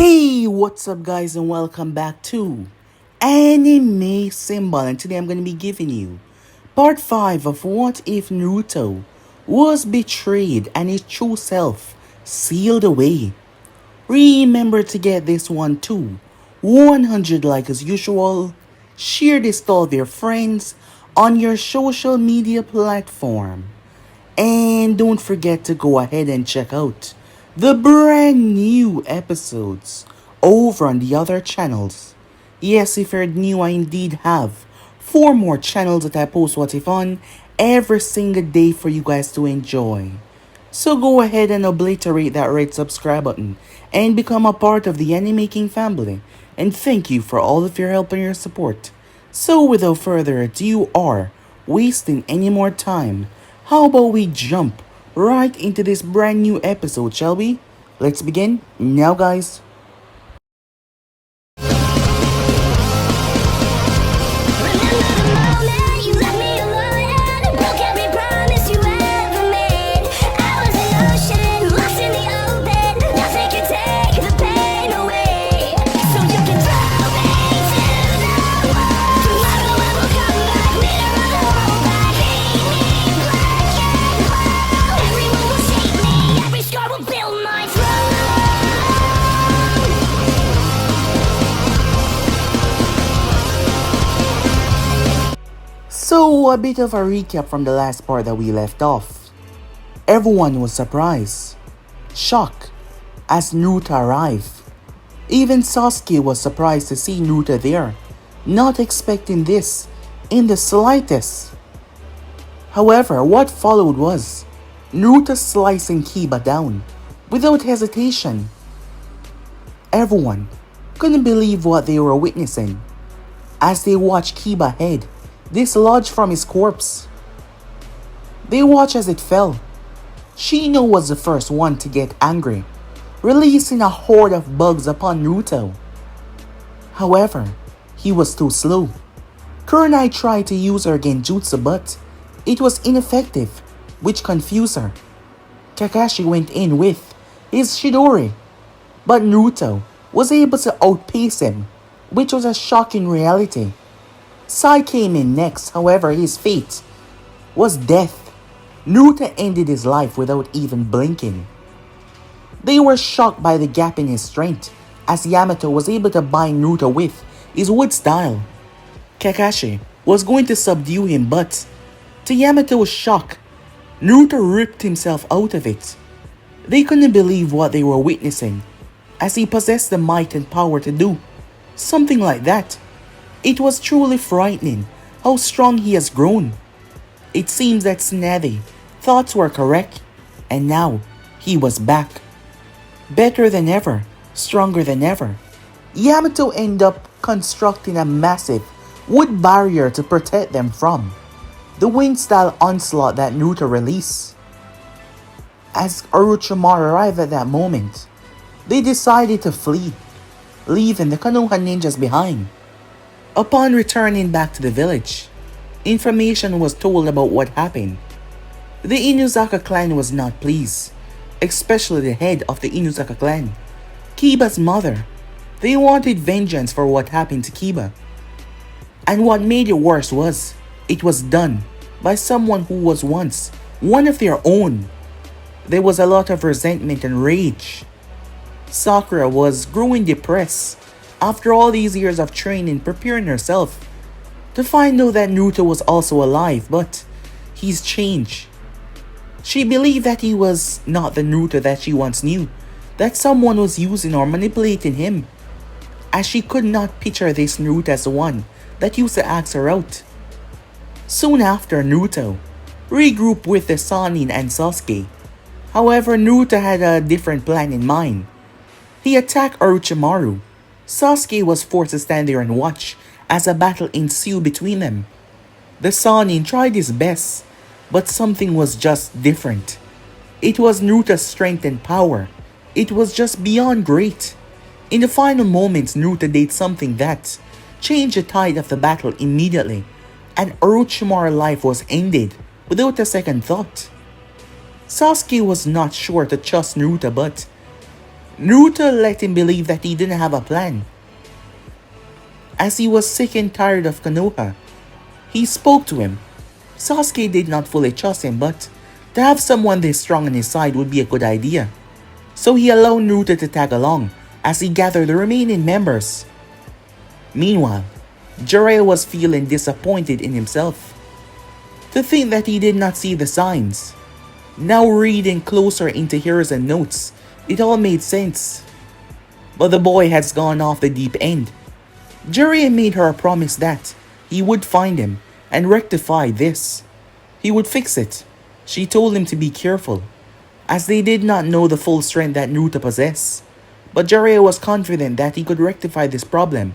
Hey, what's up guys and welcome back to Anime Symbol, and today I'm going to be giving you part 5 of What If Naruto was betrayed and his true self sealed away. Remember to get this one too 100 like as usual, share this to all of your friends on your social media platform. And don't forget to go ahead and check out the brand new episodes over on the other channels. Yes, if you're new, I indeed have 4 more channels that I post What If on every single day for you guys to enjoy. So go ahead and obliterate that red subscribe button and become a part of the Animaking family. And thank you for all of your help and your support. So without further ado or wasting any more time, how about we jump right into this brand new episode, shall we? Let's begin now, guys. So, a bit of a recap from the last part that we left off. Everyone was surprised, shocked, as Naruto arrived. Even Sasuke was surprised to see Naruto there, not expecting this in the slightest. However, what followed was Naruto slicing Kiba down without hesitation. Everyone couldn't believe what they were witnessing as they watched Kiba head dislodged from his corpse. They watched as it fell. Shino was the first one to get angry, releasing a horde of bugs upon Naruto. However, he was too slow. Kunai tried to use her genjutsu, but it was ineffective, which confused her. Kakashi went in with his Chidori, but Naruto was able to outpace him, which was a shocking reality. Sai came in next, however his fate was death. Naruto ended his life without even blinking. They were shocked by the gap in his strength as Yamato was able to bind Naruto with his wood style. Kakashi was going to subdue him, but to Yamato's shock, Naruto ripped himself out of it. They couldn't believe what they were witnessing as he possessed the might and power to do something like that. It was truly frightening how strong he has grown. It seems that Tsunade's thoughts were correct, and now he was back. Better than ever, stronger than ever. Yamato ended up constructing a massive wood barrier to protect them from the wind-style onslaught that Naruto released. As Orochimaru arrived at that moment, they decided to flee, leaving the Konoha ninjas behind. Upon returning back to the village, information was told about what happened. The Inuzaka clan was not pleased, especially the head of the Inuzaka clan, Kiba's mother. They wanted vengeance for what happened to Kiba. And what made it worse was, it was done by someone who was once one of their own. There was a lot of resentment and rage. Sakura was growing depressed after all these years of training, preparing herself to find out that Naruto was also alive, but he's changed. She believed that he was not the Naruto that she once knew, that someone was using or manipulating him, as she could not picture this Naruto as the one that used to ask her out. Soon after, Naruto regrouped with the Sannin and Sasuke. However, Naruto had a different plan in mind. He attacked Orochimaru. Sasuke was forced to stand there and watch as a battle ensued between them. The Sannin tried his best, but something was just different. It was Naruto's strength and power. It was just beyond great. In the final moments, Naruto did something that changed the tide of the battle immediately, and Orochimaru's life was ended without a second thought. Sasuke was not sure to trust Naruto, but Naruto let him believe that he didn't have a plan, as he was sick and tired of Konoha. He spoke to him. Sasuke did not fully trust him, but to have someone this strong on his side would be a good idea. So he allowed Naruto to tag along as he gathered the remaining members. Meanwhile, Jiraiya was feeling disappointed in himself. To think that he did not see the signs. Now reading closer into Hiruzen notes, it all made sense. But the boy has gone off the deep end. Jiraiya made her a promise that he would find him and rectify this. He would fix it. She told him to be careful, as they did not know the full strength that Naruto possessed. But Jiraiya was confident that he could rectify this problem.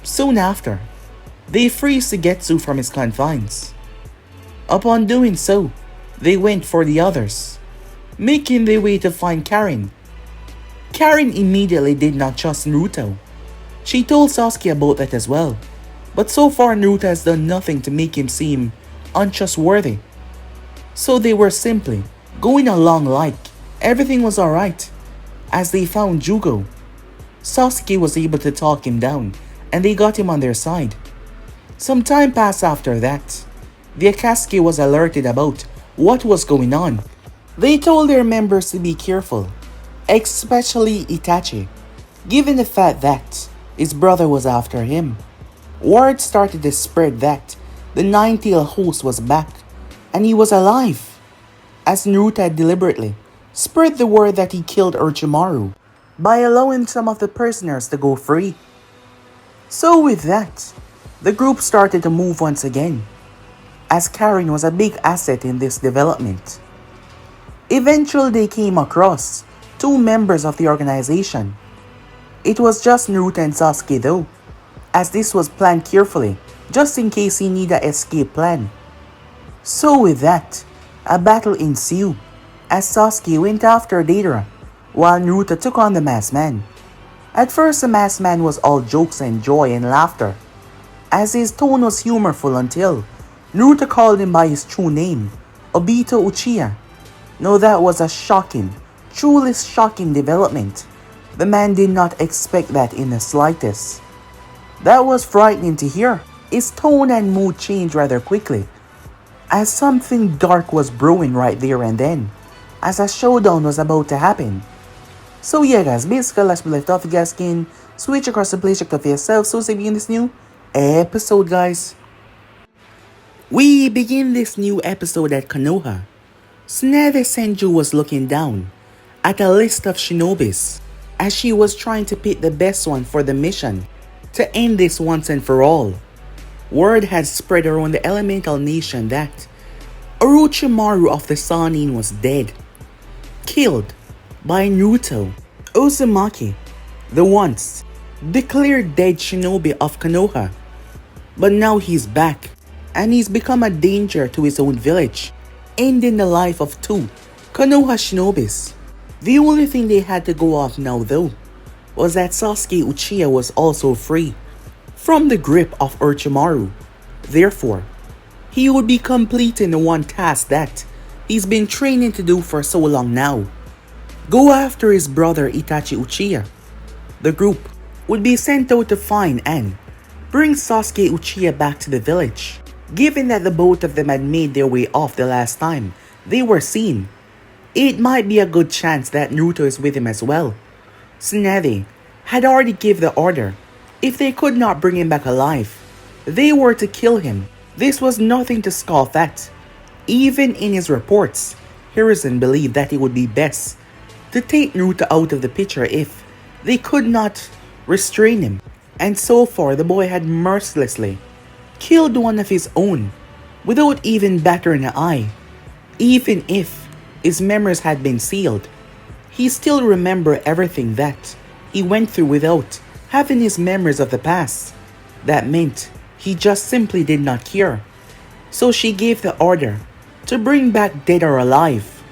Soon after, they freed Suigetsu from his confines. Upon doing so, they went for the others, making their way to find Karin. Karin immediately did not trust Naruto. She told Sasuke about that as well, but so far Naruto has done nothing to make him seem untrustworthy. So they were simply going along like everything was alright. As they found Jugo, Sasuke was able to talk him down and they got him on their side. Some time passed after that. The Akatsuki was alerted about what was going on. They told their members to be careful, especially Itachi, given the fact that his brother was after him. Word started to spread that the nine-tailed host was back and he was alive, as Naruto had deliberately spread the word that he killed Orochimaru by allowing some of the prisoners to go free. So with that, the group started to move once again, as Karin was a big asset in this development. Eventually they came across two members of the organization. It was just Naruto and Sasuke though, as this was planned carefully, just in case he needed an escape plan. So with that, a battle ensued, as Sasuke went after Deidara, while Naruto took on the masked man. At first the masked man was all jokes and joy and laughter, as his tone was humorful until Naruto called him by his true name, Obito Uchiha. Now that was a shocking, truly shocking development. The man did not expect that in the slightest. That was frightening to hear. His tone and mood changed rather quickly, as something dark was brewing right there and then, as a showdown was about to happen. So yeah guys, basically let's left off, you guys can switch across the play, check out for yourself. So see you in this new episode guys. We begin this new episode at Konoha. Tsunade Senju was looking down at a list of shinobis, as she was trying to pick the best one for the mission to end this once and for all. Word had spread around the elemental nation that Orochimaru of the Sannin was dead, killed by Naruto Uzumaki, the once declared dead shinobi of Konoha. But now he's back, and he's become a danger to his own village, ending the life of two Konoha shinobis. The only thing they had to go off now though was that Sasuke Uchiha was also free from the grip of Orochimaru. Therefore, he would be completing the one task that he's been training to do for so long now. Go after his brother Itachi Uchiha. The group would be sent out to find and bring Sasuke Uchiha back to the village. Given that the both of them had made their way off the last time they were seen, it might be a good chance that Naruto is with him as well. Tsunade had already given the order. If they could not bring him back alive, they were to kill him. This was nothing to scoff at. Even in his reports, Hiruzen believed that it would be best to take Naruto out of the picture if they could not restrain him. And so far, the boy had mercilessly killed one of his own without even battering an eye. Even if his memories had been sealed, he still remembered everything that he went through without having his memories of the past. That meant he just simply did not care. So she gave the order to bring back dead or alive.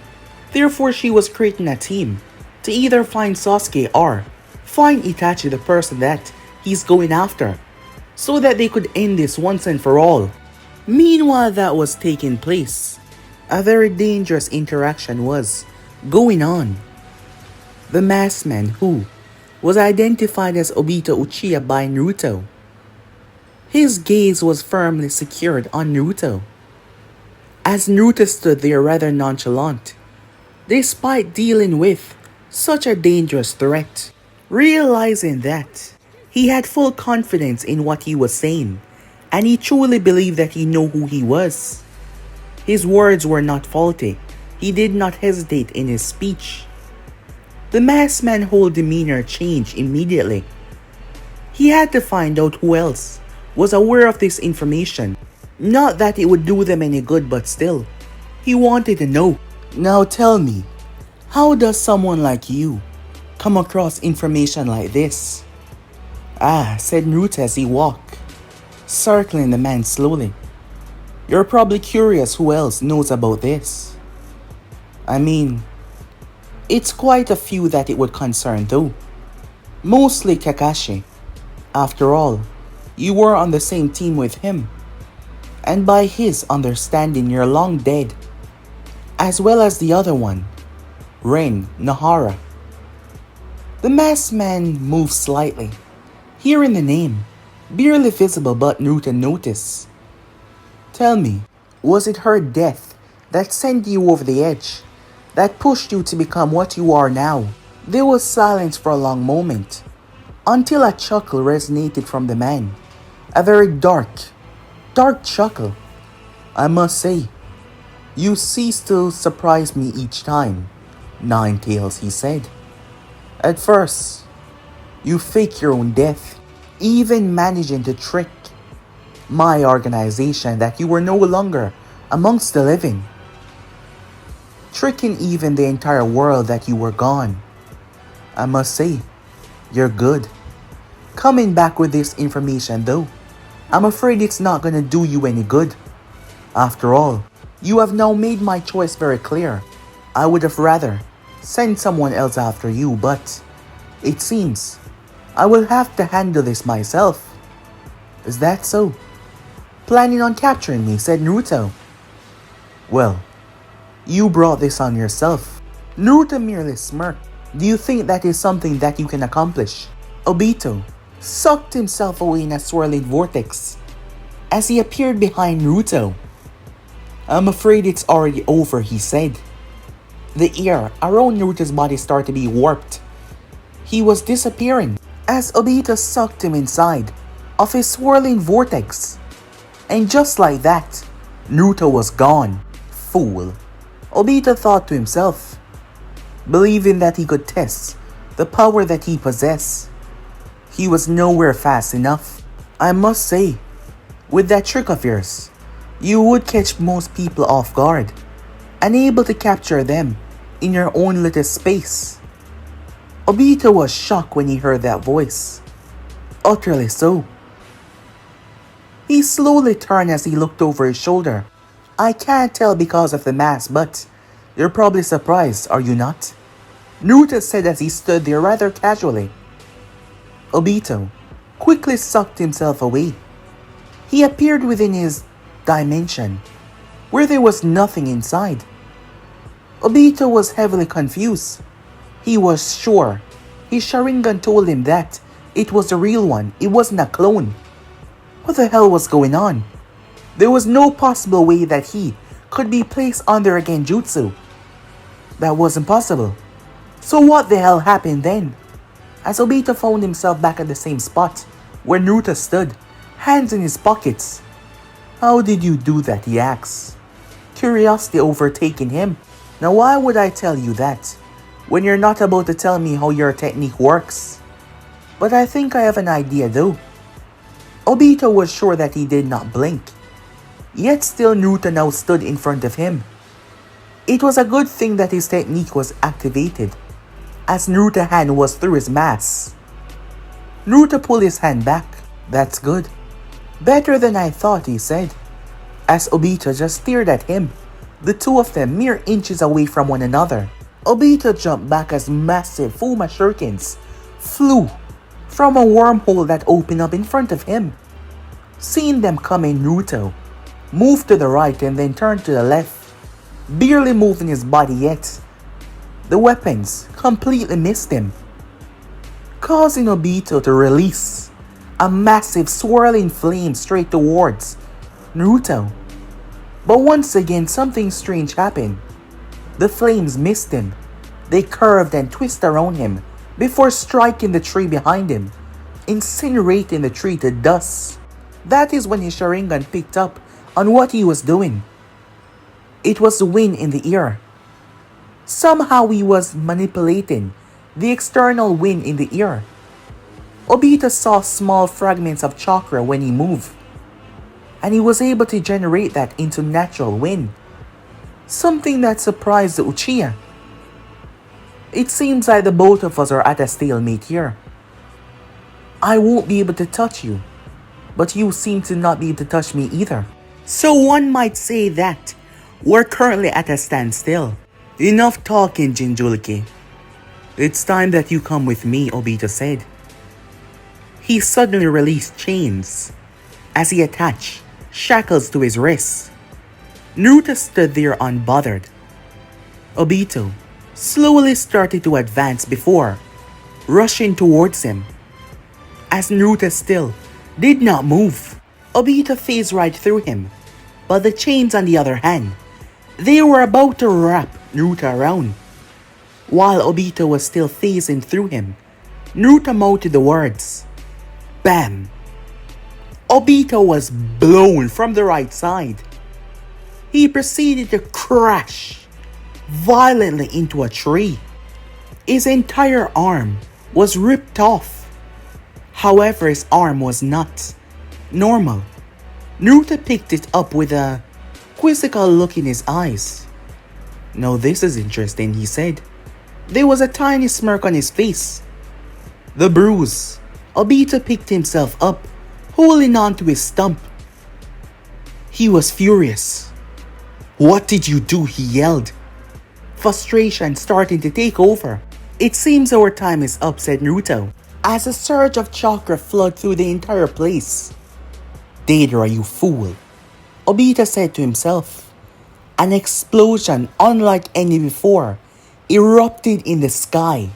Therefore, she was creating a team to either find Sasuke or find Itachi, the person that he's going after, so that they could end this once and for all. Meanwhile that was taking place, a very dangerous interaction was going on. the masked man who was identified as Obito Uchiha by Naruto. His gaze was firmly secured on Naruto, as Naruto stood there rather nonchalant, despite dealing with such a dangerous threat. Realizing that, he had full confidence in what he was saying, and he truly believed that he knew who he was. His words were not faulty. He did not hesitate in his speech. The masked man's whole demeanor changed immediately. He had to find out who else was aware of this information. Not that it would do them any good, but still, he wanted to know. Now tell me, how does someone like you come across information like this? Said Naruto as he walked, circling the man slowly. You're probably curious who else knows about this. I mean, it's quite a few that it would concern though. Mostly Kakashi. After all, you were on the same team with him. And by his understanding, you're long dead. As well as the other one, Ren Nahara. The masked man moved slightly, hearing the name, barely visible but Naruto noticed. Tell me, was it her death that sent you over the edge, that pushed you to become what you are now? There was silence for a long moment, until a chuckle resonated from the man. A very dark chuckle. I must say, you cease to surprise me each time, Ninetales, he said. At first, you fake your own death, even managing to trick my organization that you were no longer amongst the living. Tricking even the entire world that you were gone. I must say, you're good. Coming back with this information though, I'm afraid it's not gonna do you any good. After all, you have now made my choice very clear. I would have rather sent someone else after you, but it seems I will have to handle this myself. Is that so? Planning on capturing me, said Naruto. Well, you brought this on yourself. Naruto merely smirked. Do you think that is something that you can accomplish? Obito sucked himself away in a swirling vortex as he appeared behind Naruto. I'm afraid it's already over, he said. The air around Naruto's body started to be warped. He was disappearing as Obito sucked him inside of his swirling vortex. And just like that, Naruto was gone. Fool, Obito thought to himself, believing that he could test the power that he possessed. He was nowhere fast enough. I must say, with that trick of yours, you would catch most people off guard, unable to capture them in your own little space. Obito was shocked when he heard that voice. Utterly so. He slowly turned as he looked over his shoulder. I can't tell because of the mask, but you're probably surprised, are you not? Naruto said as he stood there rather casually. Obito quickly sucked himself away. He appeared within his dimension, where there was nothing inside. Obito was heavily confused. He was sure his Sharingan told him that it was the real one, it wasn't a clone. What the hell was going on? There was no possible way that he could be placed under a genjutsu. That wasn't possible. So what the hell happened then? As Obito found himself back at the same spot where Naruto stood, hands in his pockets. How did you do that, he asked, curiosity overtaking him. Now why would I tell you that when you're not about to tell me how your technique works? But I think I have an idea though. Obito was sure that he did not blink. Yet still Naruto now stood in front of him. It was a good thing that his technique was activated, as Naruto's hand was through his mask. Naruto pulled his hand back. That's good. Better than I thought, he said, as Obito just stared at him, the two of them mere inches away from one another. Obito jumped back as massive Fuma shurikens flew from a wormhole that opened up in front of him. Seeing them coming, Naruto moved to the right and then turned to the left, barely moving his body yet. The weapons completely missed him, causing Obito to release a massive swirling flame straight towards Naruto. But once again, something strange happened. The flames missed him. They curved and twisted around him before striking the tree behind him, incinerating the tree to dust. That is when his Sharingan picked up on what he was doing. It was the wind in the ear. Somehow he was manipulating the external wind in the ear. Obito saw small fragments of chakra when he moved, and he was able to generate that into natural wind. Something that surprised the Uchiha. It seems like the both of us are at a stalemate here. I won't be able to touch you, but you seem to not be able to touch me either. So one might say that we're currently at a standstill. Enough talking, Jinchuriki. It's time that you come with me, Obito said. He suddenly released chains as he attached shackles to his wrists. Naruto stood there unbothered. Obito slowly started to advance before rushing towards him. As Naruto still did not move, Obito phased right through him, but the chains on the other hand, they were about to wrap Naruto around. While Obito was still phasing through him, Naruto mouthed the words, "Bam!" Obito was blown from the right side. He proceeded to crash violently into a tree. His entire arm was ripped off. However, his arm was not normal. Naruto picked it up with a quizzical look in his eyes. "Now this is interesting," he said. There was a tiny smirk on his face. The bruise. Obito picked himself up, holding on to his stump. He was furious. "What did you do?" he yelled. Frustration starting to take over. "It seems our time is up," said Naruto, as a surge of chakra flooded through the entire place. "Deidara, you fool," Obito said to himself. An explosion unlike any before erupted in the sky.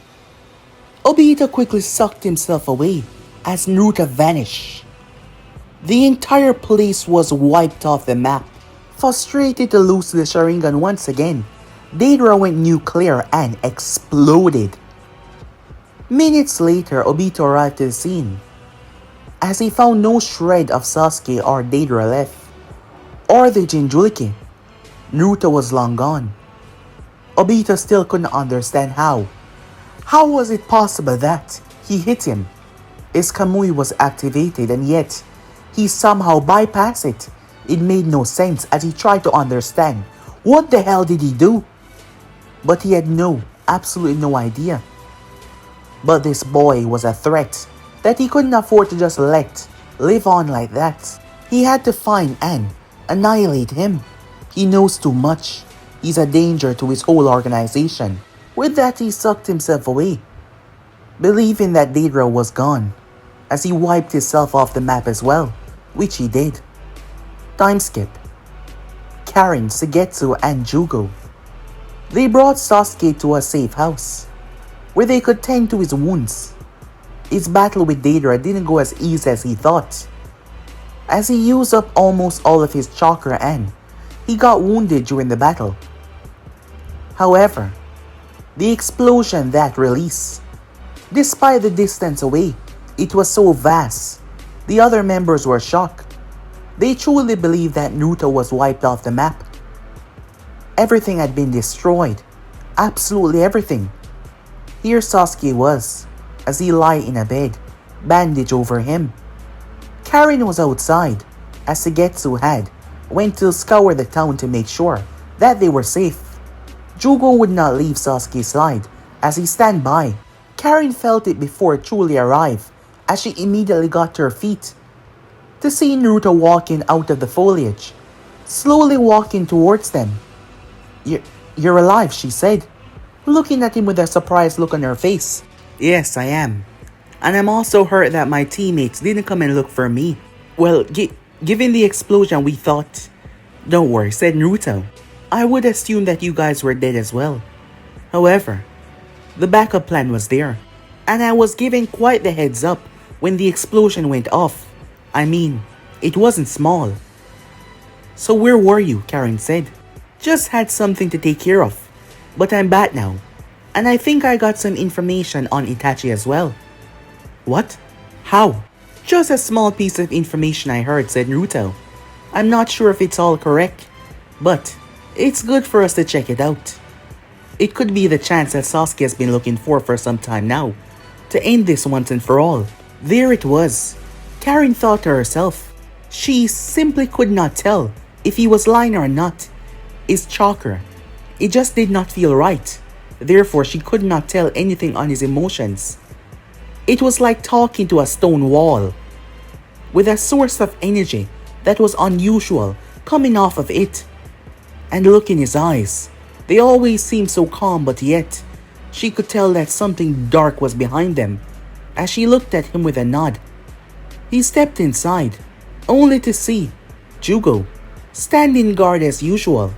Obito quickly sucked himself away as Naruto vanished. The entire place was wiped off the map. Frustrated to lose the Sharingan once again, Deidara went nuclear and exploded. Minutes later, Obito arrived to the scene. As he found no shred of Sasuke or Deidara left, or the Jinchuriki, Naruto was long gone. Obito still couldn't understand how. How was it possible that he hit him? His Kamui was activated and yet he somehow bypassed it. It made no sense as he tried to understand. What the hell did he do? But he had absolutely no idea. But this boy was a threat that he couldn't afford to just let live on like that. He had to find and annihilate him. He knows too much. He's a danger to his whole organization. With that, he sucked himself away, believing that Deidara was gone, as he wiped himself off the map as well, which he did. Time skip. Karin, Suigetsu, and Jugo. They brought Sasuke to a safe house, where they could tend to his wounds. His battle with Deidara didn't go as easy as he thought, as he used up almost all of his chakra and he got wounded during the battle. However, the explosion that released, despite the distance away, it was so vast, the other members were shocked. They truly believed that Naruto was wiped off the map. Everything had been destroyed. Absolutely everything. Here Sasuke was, as he lay in a bed, bandage over him. Karin was outside, as Suigetsu had went to scour the town to make sure that they were safe. Jugo would not leave Sasuke's side as he stand by. Karin felt it before it truly arrived, as she immediately got to her feet to see Naruto walking out of the foliage, slowly walking towards them. You're alive," she said, looking at him with a surprised look on her face. "Yes, I am. And I'm also hurt that my teammates didn't come and look for me. Well, given the explosion, we thought..." "Don't worry," said Naruto. "I would assume that you guys were dead as well. However, the backup plan was there, and I was given quite the heads up when the explosion went off. I mean, it wasn't small. So where were you? Karen said. Just had something to take care of, but I'm back now, and I think I got some information on Itachi as well. What? How? Just a small piece of information I heard, said Naruto. I'm not sure if it's all correct, but it's good for us to check it out. It could be the chance that Sasuke has been looking for some time now, to end this once and for all. There it was. Karen thought to herself. She simply could not tell if he was lying or not. His chakra. It just did not feel right. Therefore, she could not tell anything on his emotions. It was like talking to a stone wall, with a source of energy that was unusual coming off of it. And look in his eyes. They always seemed so calm, but yet she could tell that something dark was behind them as she looked at him with a nod. He stepped inside, only to see Jugo standing guard as usual.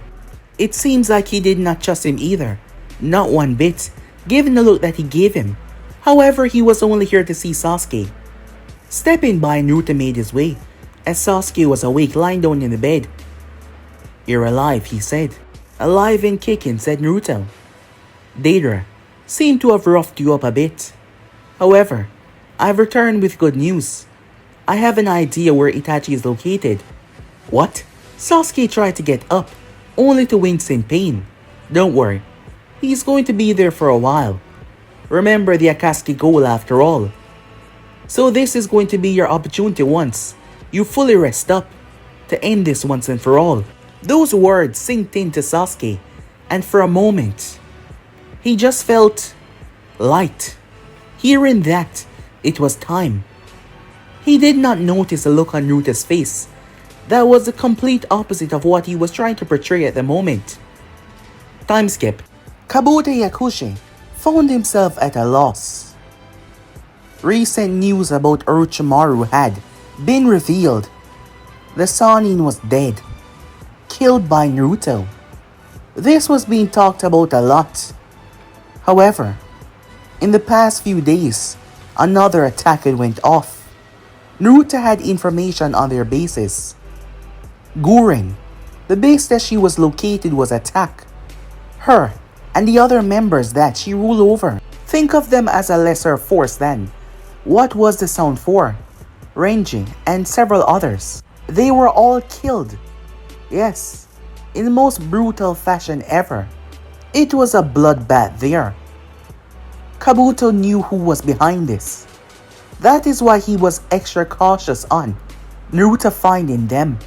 It seems like he did not trust him either, not one bit, given the look that he gave him. However, he was only here to see Sasuke. Stepping by, Naruto made his way, as Sasuke was awake lying down in the bed. You're alive, he said. Alive and kicking, said Naruto. Deidara seemed to have roughed you up a bit. However, I've returned with good news. I have an idea where Itachi is located. What? Sasuke tried to get up, only to wince in pain. Don't worry, he's going to be there for a while. Remember the Akatsuki goal after all. So this is going to be your opportunity once you fully rest up, to end this once and for all. Those words sinked into Sasuke, and for a moment, he just felt light. Hearing that, it was time. He did not notice a look on Naruto's face that was the complete opposite of what he was trying to portray at the moment. Time skip. Kabuto Yakushi found himself at a loss. Recent news about Orochimaru had been revealed. The Sannin was dead, killed by Naruto. This was being talked about a lot. However, in the past few days, another attack had went off. Naruto had information on their bases. Gurren, the base that she was located, was attacked. Her and the other members that she ruled over. Think of them as a lesser force than what was the sound for? Renji and several others. They were all killed. Yes, in the most brutal fashion ever. It was a bloodbath there. Kabuto knew who was behind this. That is why he was extra cautious on Naruto finding them.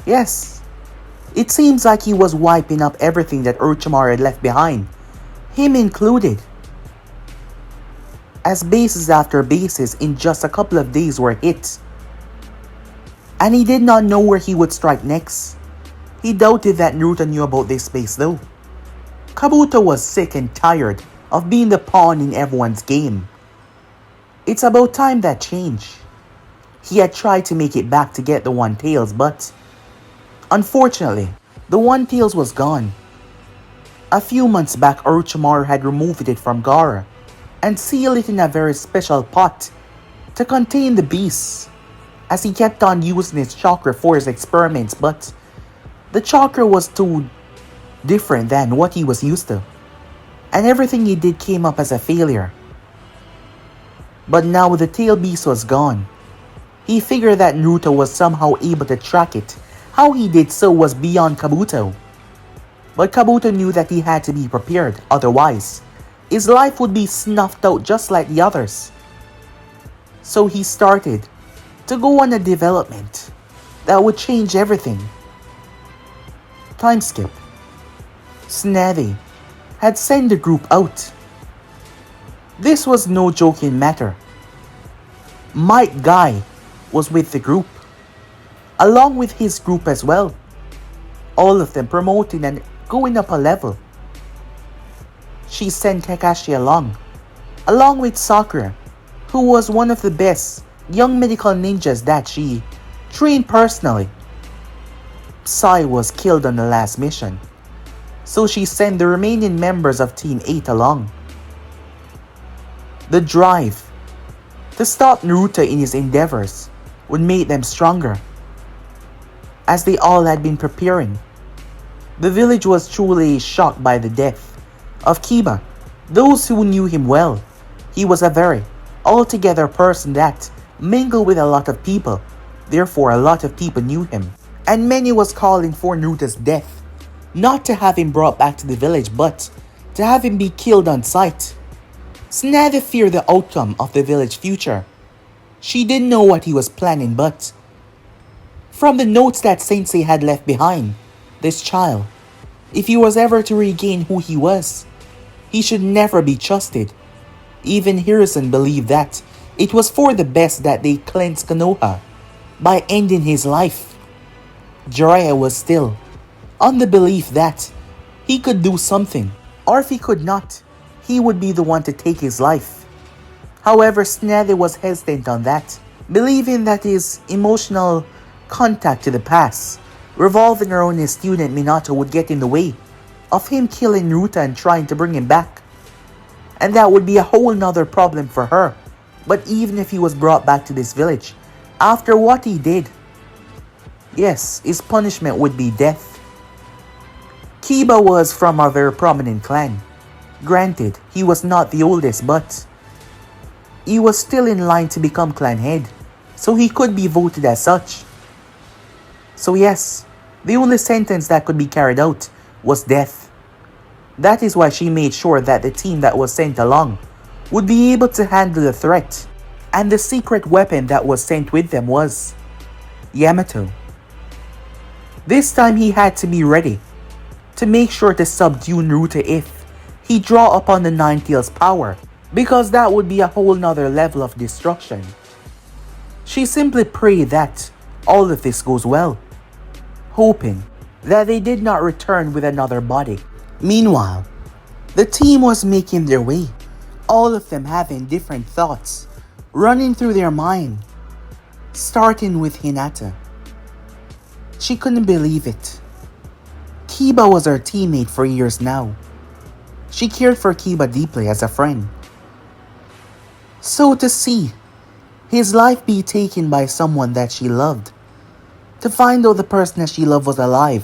Yes, it seems like he was wiping up everything that Orochimaru had left behind, him included. As bases after bases in just a couple of days were hit. And he did not know where he would strike next. He doubted that Naruto knew about this base though. Kabuto was sick and tired of being the pawn in everyone's game. It's about time that changed. He had tried to make it back to get the One Tails, but unfortunately, the One Tails was gone. A few months back, Orochimaru had removed it from Gaara and sealed it in a very special pot to contain the beast, as he kept on using his chakra for his experiments, but the chakra was too different than what he was used to, and everything he did came up as a failure. But now the tail beast was gone. He figured that Naruto was somehow able to track it. How he did so was beyond Kabuto. But Kabuto knew that he had to be prepared, otherwise his life would be snuffed out just like the others. So he started to go on a development that would change everything. Time skip. Tsunade had sent the group out. This was no joking matter. Might Guy was with the group, along with his group as well. All of them promoting and going up a level. She sent Kakashi along with Sakura, who was one of the best young medical ninjas that she trained personally. Sai was killed on the last mission. so she sent the remaining members of Team 8 along. The drive to stop Naruto in his endeavors would make them stronger, as they all had been preparing. The village was truly shocked by the death of Kiba. Those who knew him well, he was a very altogether person that mingled with a lot of people. Therefore, a lot of people knew him, and many was calling for Naruto's death. Not to have him brought back to the village, but to have him be killed on sight. Tsunade feared the outcome of the village future. She didn't know what he was planning, but from the notes that Sensei had left behind, this child, if he was ever to regain who he was, he should never be trusted. Even Hiruzen believed that it was for the best that they cleansed Konoha by ending his life. Jiraiya was still on the belief that he could do something, or if he could not, he would be the one to take his life. However, Tsunade was hesitant on that, believing that his emotional contact to the past, revolving around his student Minato, would get in the way of him killing Naruto and trying to bring him back. And that would be a whole nother problem for her. But even if he was brought back to this village, after what he did, yes, his punishment would be death. Kiba was from a very prominent clan. Granted, he was not the oldest, but he was still in line to become clan head, so he could be voted as such. So yes, the only sentence that could be carried out was death. That is why she made sure that the team that was sent along would be able to handle the threat, and the secret weapon that was sent with them was Yamato. This time he had to be ready to make sure to subdue Naruto if he draw upon the Nine Tails power, because that would be a whole nother level of destruction. She simply prayed that all of this goes well, hoping that they did not return with another body. Meanwhile, the team was making their way, all of them having different thoughts running through their mind, starting with Hinata. She couldn't believe it. Kiba was her teammate for years now. She cared for Kiba deeply as a friend. So to see his life be taken by someone that she loved, to find out the person that she loved was alive,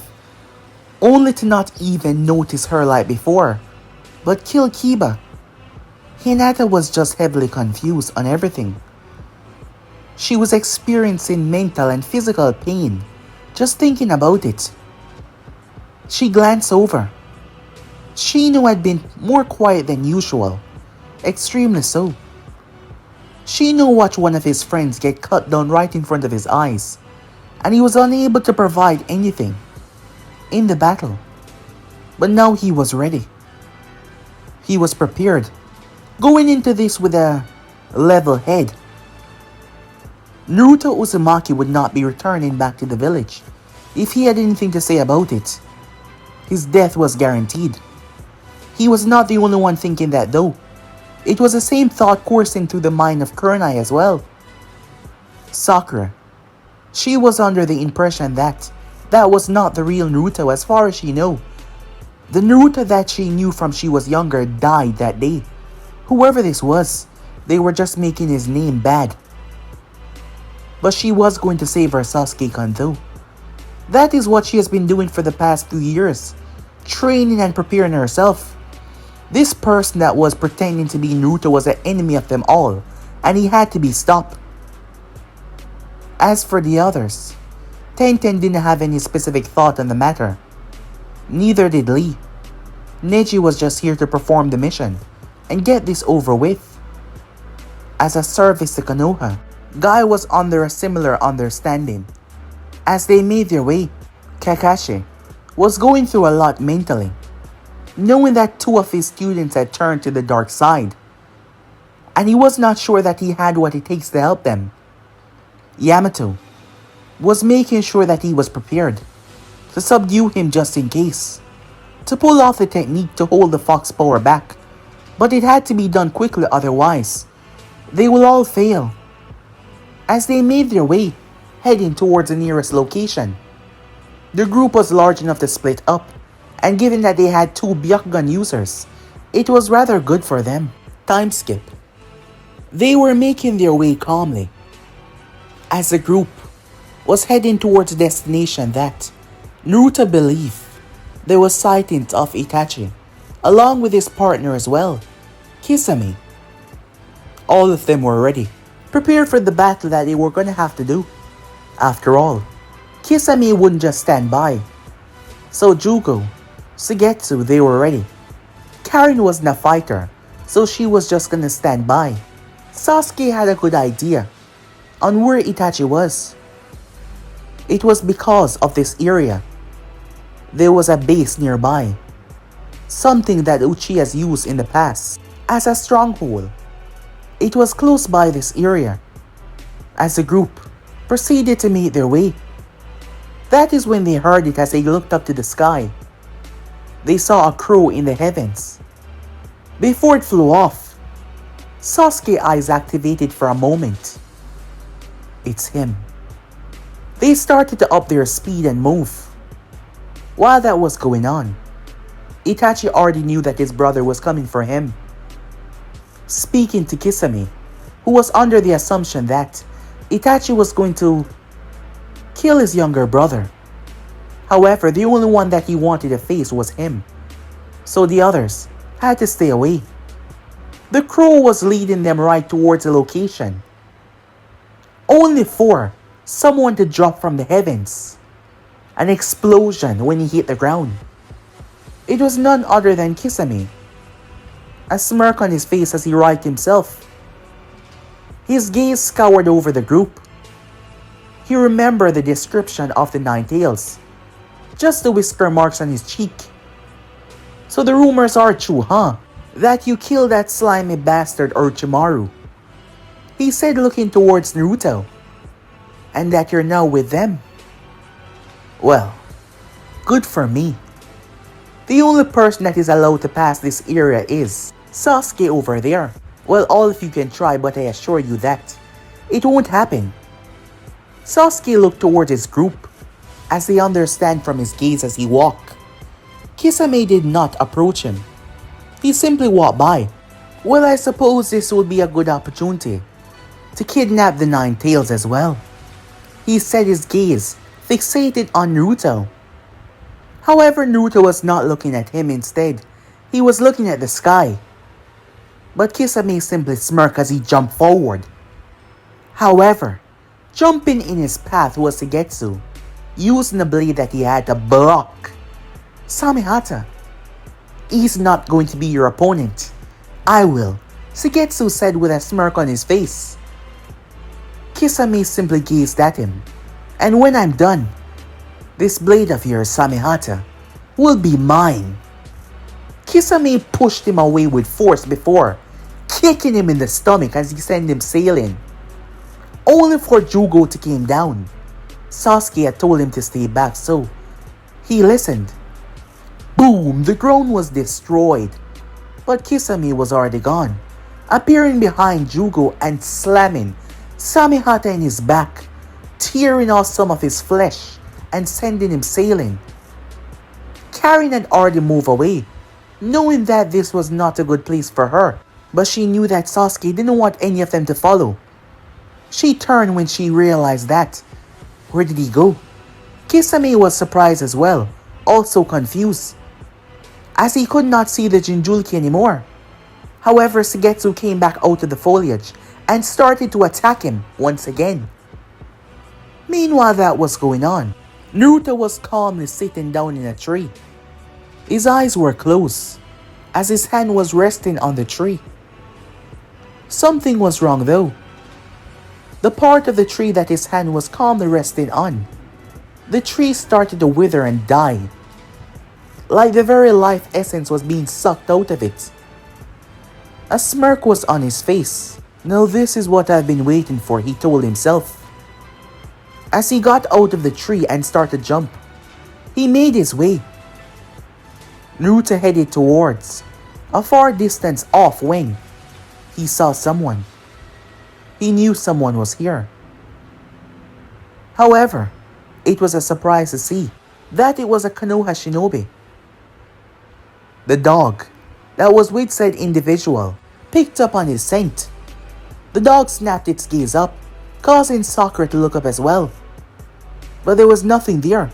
only to not even notice her like before, but kill Kiba. Hinata was just heavily confused on everything. She was experiencing mental and physical pain just thinking about it. She glanced over. Shino had been more quiet than usual, extremely so. Shino watched one of his friends get cut down right in front of his eyes, and he was unable to provide anything in the battle. But now he was ready. He was prepared, going into this with a level head. Naruto Uzumaki would not be returning back to the village. If he had anything to say about it, his death was guaranteed. He was not the only one thinking that though. It was the same thought coursing through the mind of Kurenai as well. Sakura. She was under the impression that that was not the real Naruto as far as she knew. The Naruto that she knew from she was younger died that day. Whoever this was, they were just making his name bad. But she was going to save her Sasuke-kun though. That is what she has been doing for the past 2 years. Training and preparing herself. This person that was pretending to be Naruto was an enemy of them all, and he had to be stopped. As for the others, Tenten didn't have any specific thought on the matter. Neither did Lee. Neji was just here to perform the mission and get this over with. As a service to Konoha, Guy was under a similar understanding. As they made their way, Kakashi was going through a lot mentally, knowing that 2 of his students had turned to the dark side, and he was not sure that he had what it takes to help them. Yamato was making sure that he was prepared to subdue him just in case, to pull off the technique to hold the fox power back, but it had to be done quickly, otherwise they will all fail. As they made their way, heading towards the nearest location, the group was large enough to split up And given that they had two Byakugan users, it was rather good for them. Time skip. They were making their way calmly as the group was heading towards a destination that Naruto believed there was sightings of Itachi, along with his partner as well, Kisame. All of them were ready, prepared for the battle that they were going to have to do. After all, Kisame wouldn't just stand by. So Jugo, Suigetsu, they were ready. Karin wasn't a fighter, so she was just gonna stand by. Sasuke had a good idea on where Itachi was. It was because of this area. There was a base nearby, something that Uchihas used in the past as a stronghold. It was close by this area. As the group proceeded to make their way, that is when they heard it as they looked up to the sky. They saw a crow in the heavens. Before it flew off, Sasuke's eyes activated for a moment. It's him. They started to up their speed and move. While that was going on, Itachi already knew that his brother was coming for him. Speaking to Kisame, who was under the assumption that Itachi was going to kill his younger brother. However, the only one that he wanted to face was him, so the others had to stay away. The crow was leading them right towards the location, only for someone to drop from the heavens. An explosion when he hit the ground. It was none other than Kisame, a smirk on his face as he righted himself. His gaze scoured over the group. He remembered the description of the Nine Tails, just the whisker marks on his cheek. So the rumors are true, huh? That you killed that slimy bastard Orochimaru, he said looking towards Naruto, and that you're now with them. Well, good for me. The only person that is allowed to pass this area is Sasuke over there. Well, all of you can try, but I assure you that it won't happen. Sasuke looked towards his group, as they understand from his gaze as he walked. Kisame did not approach him. He simply walked by. Well, I suppose this would be a good opportunity to kidnap the Nine Tails as well. He said, his gaze fixated on Naruto. However, Naruto was not looking at him. Instead, he was looking at the sky. But Kisame simply smirked as he jumped forward. However, jumping in his path was Suigetsu, using the blade that he had to block. Samehata, he's not going to be your opponent. I will, Suigetsu said with a smirk on his face. Kisame simply gazed at him. And when I'm done, this blade of yours, Samehata, will be mine. Kisame pushed him away with force before kicking him in the stomach as he sent him sailing, only for Jugo to come down. Sasuke had told him to stay back, so he listened. Boom! The ground was destroyed, but Kisame was already gone, appearing behind Jugo and slamming Samehata in his back, tearing off some of his flesh and sending him sailing. Karin had already moved away, knowing that this was not a good place for her, but she knew that Sasuke didn't want any of them to follow. She turned when she realized that. Where did he go? Kisame was surprised as well, also confused, as he could not see the Jinchuriki anymore. However, Suigetsu came back out of the foliage and started to attack him once again. Meanwhile that was going on, Naruto was calmly sitting down in a tree. His eyes were closed, as his hand was resting on the tree. Something was wrong though. The part of the tree that his hand was calmly resting on, the tree started to wither and die, like the very life essence was being sucked out of it. A smirk was on his face. Now this is what I've been waiting for, he told himself. As he got out of the tree and started to jump, he made his way. Naruto headed towards a far distance off when he saw someone. He knew someone was here. However, it was a surprise to see that it was a Konoha shinobi. The dog that was with said individual picked up on his scent. The dog snapped its gaze up, causing Sakura to look up as well. But there was nothing there.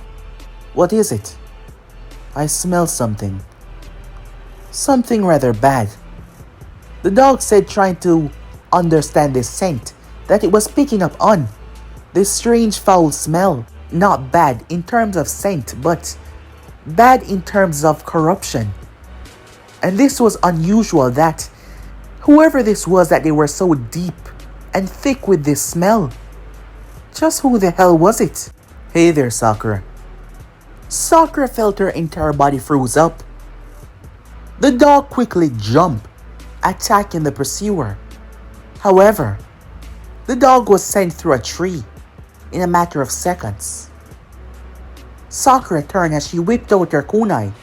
What is it? I smell something. Something rather bad. The dog said, trying to understand this scent that it was picking up on. This strange foul smell. Not bad in terms of scent, but bad in terms of corruption. And this was unusual that whoever this was, that they were so deep and thick with this smell. Just who the hell was it? Hey there, Sakura. Sakura felt her entire body froze up. The dog quickly jumped, attacking the pursuer. However, the dog was sent through a tree in a matter of seconds. Sakura turned as she whipped out her kunai.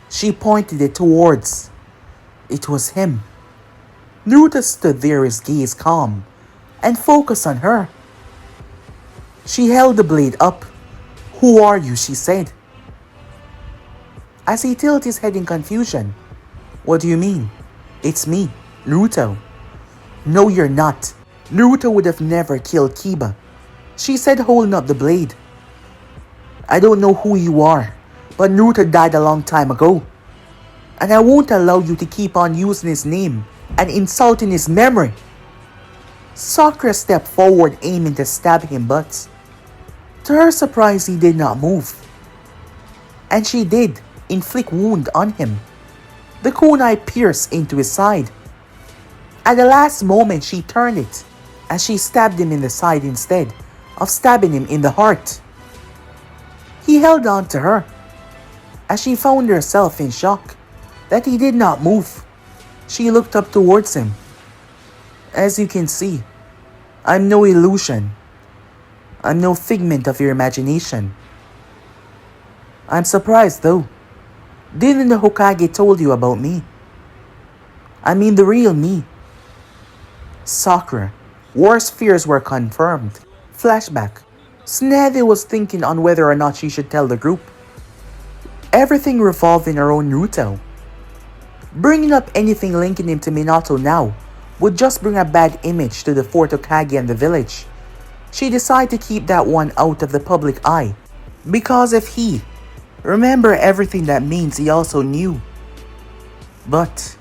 She pointed it towards. It was him. Naruto stood there, his gaze calm and focused on her. She held the blade up. Who are you? She said. As he tilted his head in confusion. What do you mean? It's me, Naruto. No, you're not. Naruto would have never killed Kiba, she said, holding up the blade. I don't know who you are, but Naruto died a long time ago. And I won't allow you to keep on using his name and insulting his memory. Sakura stepped forward, aiming to stab him, but to her surprise, he did not move. And she did inflict wound on him. The kunai pierced into his side. At the last moment, she turned it as she stabbed him in the side instead of stabbing him in the heart. He held on to her as she found herself in shock that he did not move. She looked up towards him. As you can see, I'm no illusion. I'm no figment of your imagination. I'm surprised though. Didn't the Hokage told you about me? I mean the real me. Sakura. Worst fears were confirmed. Flashback. Tsunade was thinking on whether or not she should tell the group. Everything revolved in her own Naruto. Bringing up anything linking him to Minato now would just bring a bad image to the fourth Hokage and the village. She decided to keep that one out of the public eye. Because if he remember everything, that means he also knew. But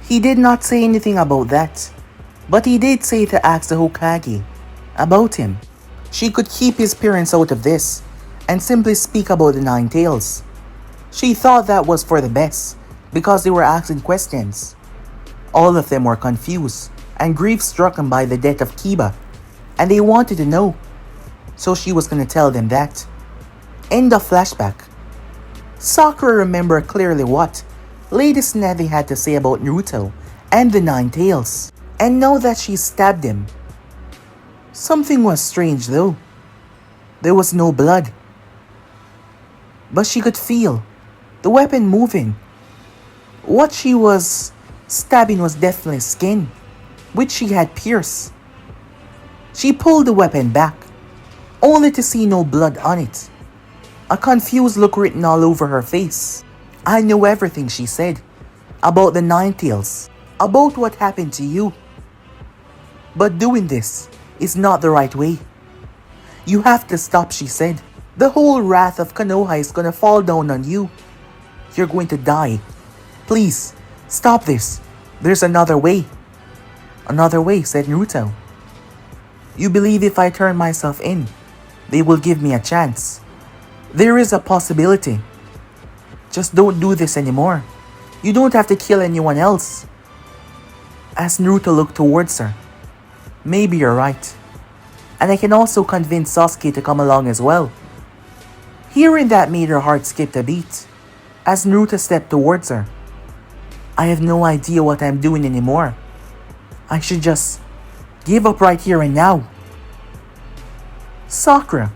he did not say anything about that. But he did say to ask the Hokage about him. She could keep his parents out of this and simply speak about the Nine Tails. She thought that was for the best because they were asking questions. All of them were confused and grief-stricken by the death of Kiba, and they wanted to know. So she was going to tell them that. End of flashback. Sakura remembered clearly what Lady Tsunade had to say about Naruto and the Nine Tails, and now that she stabbed him. Something was strange though. There was no blood. But she could feel the weapon moving. What she was stabbing was definitely skin, which she had pierced. She pulled the weapon back, only to see no blood on it. A confused look written all over her face. I know everything, she said, about the Nine Tails, about what happened to you. But doing this is not the right way. You have to stop, she said. The whole wrath of Konoha is gonna fall down on you. You're going to die. Please, stop this. There's another way. Another way, said Naruto. You believe if I turn myself in, they will give me a chance. There is a possibility. Just don't do this anymore. You don't have to kill anyone else. As Naruto looked towards her. Maybe you're right. And I can also convince Sasuke to come along as well. Hearing that made her heart skip a beat as Naruto stepped towards her. I have no idea what I'm doing anymore. I should just give up right here and now. Sakura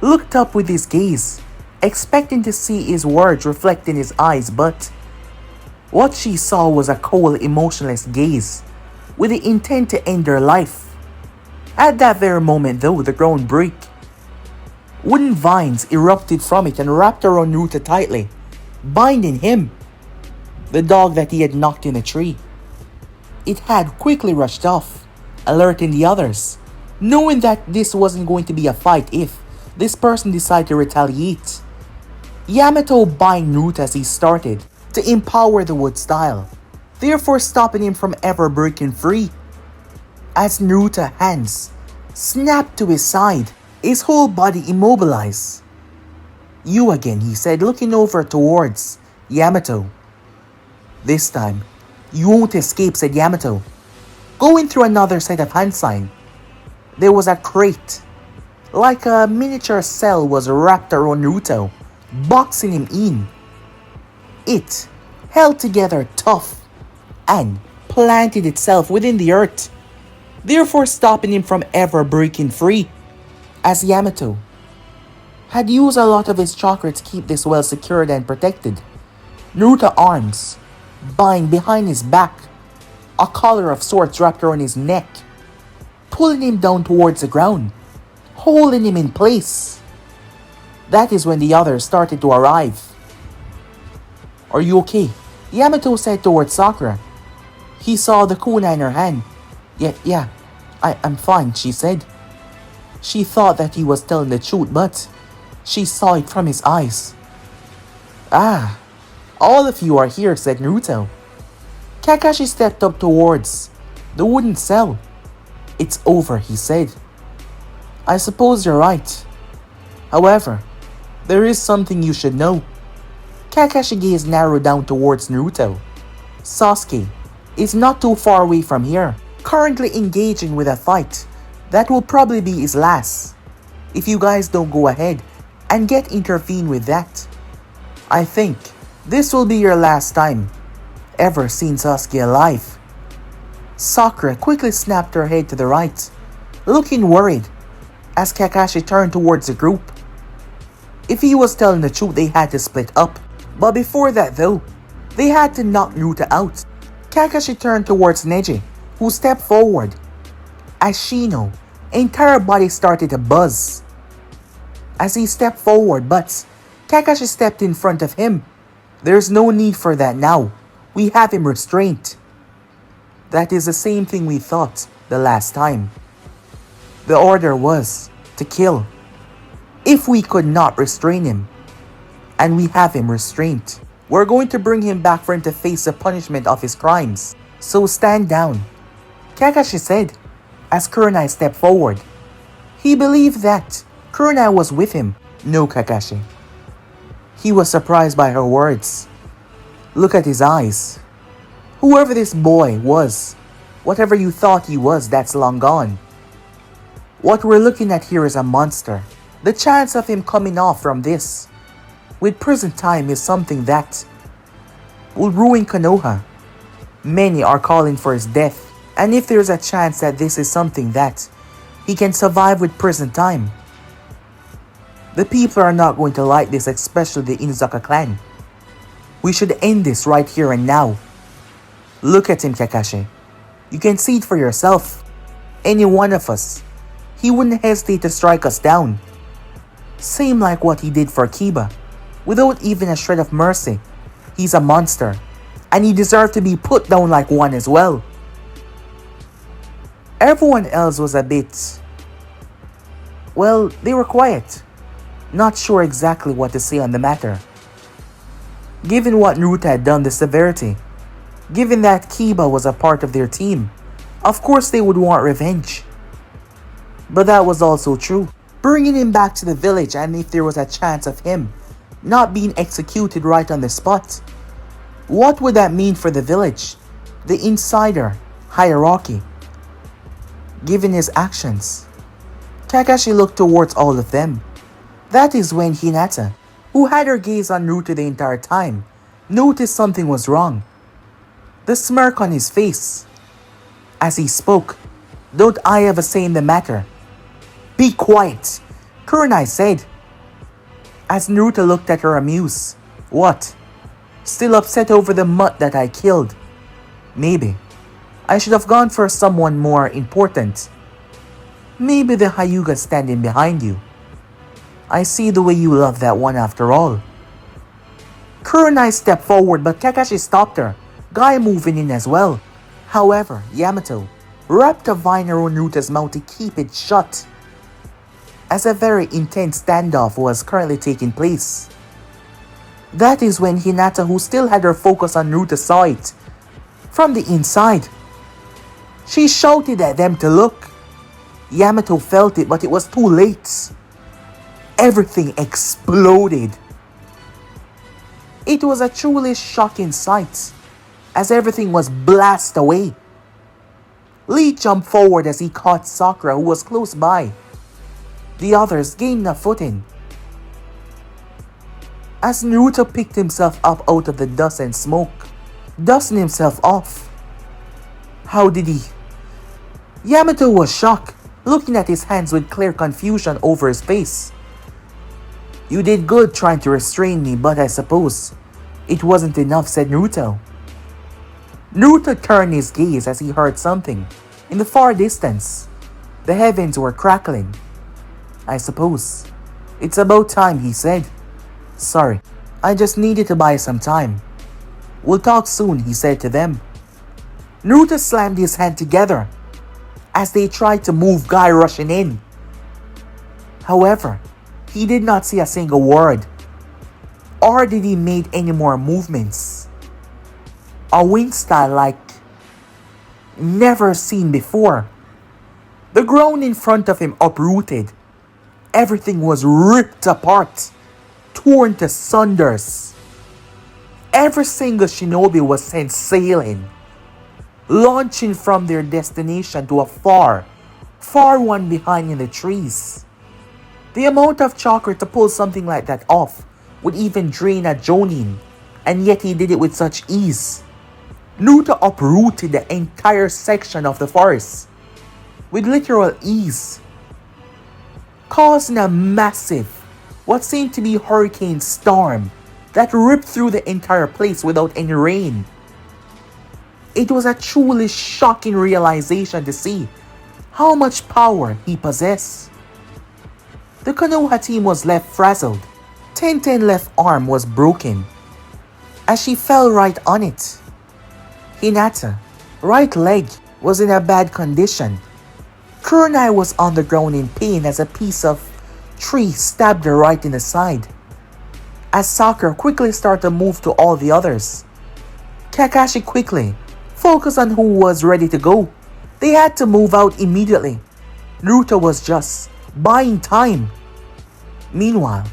looked up with his gaze, expecting to see his words reflect in his eyes, but what she saw was a cold, emotionless gaze with the intent to end her life. At that very moment though, the ground broke. Wooden vines erupted from it and wrapped around Naruto tightly, binding him. the dog that he had knocked in a tree. It had quickly rushed off, alerting the others, knowing that this wasn't going to be a fight if this person decided to retaliate. Yamato bind Naruto as he started to empower the wood style, therefore stopping him from ever breaking free. As Naruto's hands snapped to his side, his whole body immobilized. "You again," he said, looking over towards Yamato. "This time, you won't escape," said Yamato, going through another set of hand sign. There was a crate, like a miniature cell, was wrapped around Naruto, boxing him in. It held together tough and planted itself within the earth, therefore stopping him from ever breaking free. As Yamato had used a lot of his chakra to keep this well secured and protected, Naruto's arms bind behind his back, a collar of sorts wrapped around his neck, pulling him down towards the ground, holding him in place. That is when the others started to arrive. "Are you okay?" Yamato said towards Sakura. He saw the kunai in her hand. Yeah, I'm fine," she said. She thought that he was telling the truth, but she saw it from his eyes. "Ah, all of you are here," said Naruto. Kakashi stepped up towards the wooden cell. "It's over," he said. "I suppose you're right. However, there is something you should know." Kakashi gaze narrowed down towards Naruto. "Sasuke is not too far away from here, currently engaging with a fight that will probably be his last. If you guys don't go ahead and get intervened with that, I think this will be your last time ever seeing Sasuke alive." Sakura quickly snapped her head to the right, looking worried as Kakashi turned towards the group. If he was telling the truth, they had to split up. But before that though, they had to knock Naruto out. Kakashi turned towards Neji, who stepped forward. As Shino's entire body started to buzz as he stepped forward, but Kakashi stepped in front of him. "There's no need for that now. We have him restrained." That is the same thing we thought the last time. The order was to kill if we could not restrain him. And we have him restrained. We're going to bring him back for him to face the punishment of his crimes. So stand down, Kakashi said as Kurenai stepped forward. He believed that Kurenai was with him. "No, Kakashi." He was surprised by her words. Look at his eyes. Whoever this boy was, whatever you thought he was, that's long gone. What we're looking at here is a monster. The chance of him coming off from this with prison time is something that will ruin Konoha. Many are calling for his death, and if there's a chance that this is something that he can survive with prison time, the people are not going to like this, especially the Inuzaka clan. We should end this right here and now. Look at him, Kakashi. You can see it for yourself. Any one of us, he wouldn't hesitate to strike us down. Same like what he did for Kiba, without even a shred of mercy. He's a monster, and he deserved to be put down like one as well. Everyone else was a bit... well, they were quiet, not sure exactly what to say on the matter. Given what Naruto had done, the severity, given that Kiba was a part of their team, of course they would want revenge. But that was also true. Bringing him back to the village, and if there was a chance of him not being executed right on the spot, what would that mean for the village, the insider hierarchy, given his actions? Kakashi looked towards all of them. That is when Hinata, who had her gaze on Naruto the entire time, noticed something was wrong. The smirk on his face. As he spoke, "Don't I have a say in the matter?" "Be quiet," Kurenai said. As Naruto looked at her amused. "What? Still upset over the mutt that I killed? Maybe I should have gone for someone more important. Maybe the Hyuga standing behind you. I see the way you love that one after all." Kurenai stepped forward, but Kakashi stopped her, Guy moving in as well. However, Yamato wrapped a vine around Naruta's mouth to keep it shut, as a very intense standoff was currently taking place. That is when Hinata, who still had her focus on Naruto, saw it from the inside. She shouted at them to look. Yamato felt it, but it was too late. Everything exploded. It was a truly shocking sight, as everything was blasted away. Lee jumped forward as he caught Sakura, who was close by. The others gained a footing. As Naruto picked himself up out of the dust and smoke, dusting himself off. How did he? Yamato was shocked, looking at his hands with clear confusion over his face. You did good trying to restrain me, but I suppose it wasn't enough, said Naruto. Naruto turned his gaze as he heard something in the far distance. The heavens were crackling. I suppose it's about time, he said. Sorry, I just needed to buy some time. We'll talk soon, he said to them. Naruto slammed his hand together as they tried to move Guy rushing in. However, he did not say a single word, or did he make any more movements. A wing style like never seen before. The ground in front of him uprooted. Everything was ripped apart, torn to sunders. Every single shinobi was sent sailing, launching from their destination to a far one behind in the trees. The amount of chakra to pull something like that off would even drain a jonin, and yet he did it with such ease. Naruto uprooted the entire section of the forest with literal ease, causing a massive, what seemed to be hurricane storm that ripped through the entire place without any rain. It was a truly shocking realization to see how much power he possessed. The Konoha team was left frazzled. Tenten's left arm was broken as she fell right on it. Hinata's right leg was in a bad condition. Kurenai was on the ground in pain as a piece of tree stabbed her right in the side. As Sakura quickly started to move to all the others, Kakashi quickly focused on who was ready to go. They had to move out immediately. Naruto was just buying time. Meanwhile,